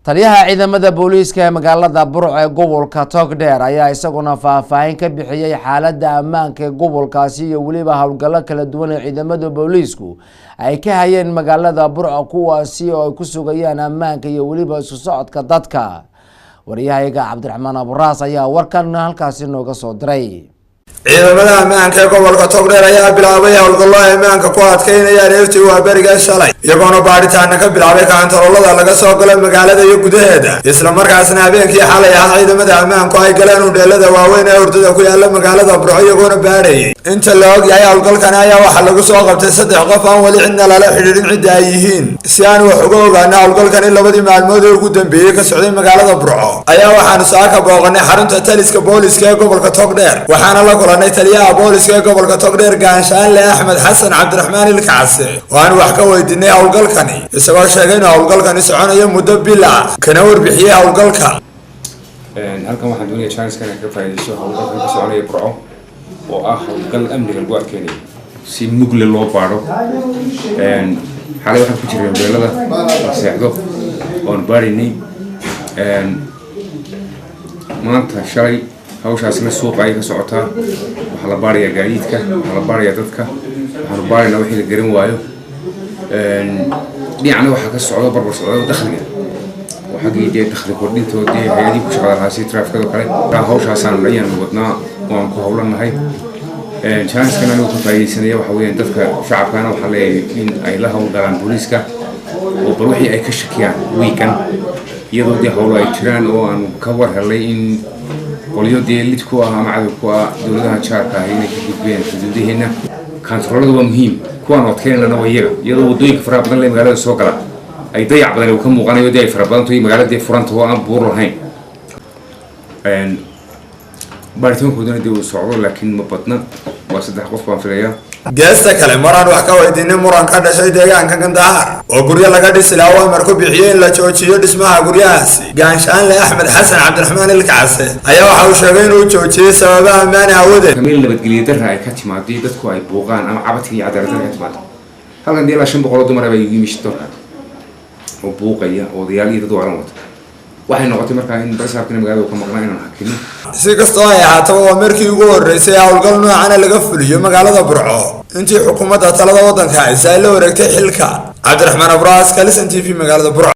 taliyaha ciidamada booliiska ee magaalada Burco ee gobolka Togdheer ayaa isaguna faahfaahin ka bixiyay xaaladda ammaanka ee gobolkaasi iyo waliba hawlgallo kala duwan ee ciidamada booliisku ay ka hayeen magaalada Burco kuwaasi oo ay ku sugayaan ammaanka iyo waliba isu socodka dadka. Wariyahayaga Cabdiraxmaan Aburaas ayaa warkan halkaasi nooga soo diray. ciidamada ammaanka ee gobolka Togdheer ayaa bilaabay hawlgallo ammaanka ku adkeynaya reertii waa bariga shalay iyagoona baaritaana ka bilaabay kaantaroolada laga soo galo magaalada iyo gudaheeda isla markaasna habeenkii xalay ah ciidamada ammaanku ay galeen udheelada waaweyn ee hurdada ku yaala magaalada Burco iyagoona baarayay inta la og yahay hawlgalkan ayaa waxa lagu soo qabtay 3 qof aan wali cidna lala xiriirin cid ay yihiin si aan wax uga ogaano hawlgalkan in labadii maalmood ee ugu dambeeyay ka socday magaalada Burco ayaa waxaan saaka booqanay xarunta taliska booliiska ee gobolka Togdheer waxaana la kulanay taliyaha booliiska ee gobolka Togdheer Gaanshaanle Axmed Xasan Cabdiraxmaan Ilkacse waan wax ka weydiinay hawlgalkani isagoo sheegay in hawlgalkani soconayo muddo bil ah kana warbixiyay hawlgalka halkan waxaan doonayaa chance ka faa'iideyso hawlgalka ka soconaya Burco oo ah hawlgal amniga lagu adkeeyo si mugle loo baaro xalay waxaan ku jiray beelada la seexdo oon baarinay maanta shalay hawshaasna suuqa ay ka socotaa waxa la baariyaa gaadiidka waxa la baariyaa dadka waxaan baarinaa wixii la garan waayo dhinacna waxa ka socdo barbar socdo dakhliga waxagii dakhli kordhintoodii hay'adii ku shaqada lahaa si trafficada kale hawshaasaan ayaan wadnaa waan ku hawlanahay chance-kana lagu faa'iideysanaya waxa weeyaan dadka shacabkana waxa leeyahay in ay la hawlgalaan booliiska oo bar wixii ay ka shakiyaan weekan iyadoo dee hawlo ay jiraan oo aan ka war helay in qoliyo dee lid ku ah ama cadow ku ah dowladaha jaarka ah inay ka gudbeen xuduudaheena kaantaroolada waa muhiim kuwaan adkeynana waa iyadoo waddooyinka faraha badan lee magaalada soo gala ay dayac badan ka muuqanayo dee ay fara badan tahay magaaladii furanta oo aan buur lahayn baaritaankoodana dee uu socdo laakiin ma badna waa 3 qof baan filayaa geesta kale maraan wax ka weydiinay muran ka dhashay deegaanka Gandahar oo guryo laga dhisi lahaa amar ku bixiyay in la joojiyo dhismaha guryahaasi Gaanshaanle Axmed Xasan Cabdiraxmaan Ilkacse ayaa waxa uu sheegay inuu joojiyay sababa ammaan awadeed kamil nabadgelyo darra ay ka timaadey dadku ay buuqaan ama cabadka iyo cadaaladda ka timaado halkan dee la 500 dumar ay yimid oo buuqaya oo diyaal iyo dad waran wata waxay noqotay markaa in barsaabkina magaalada ka maqnaa inaan hakino si kastoo ay ahaato waa markii ugu horeysay hawlgal noocan laga fuliyo magaalada Burco intii xukuumadda talada waddanka ay la wareegtay xilka Cabdiraxmaan Aburaas Kalisan TV magaalada Burco.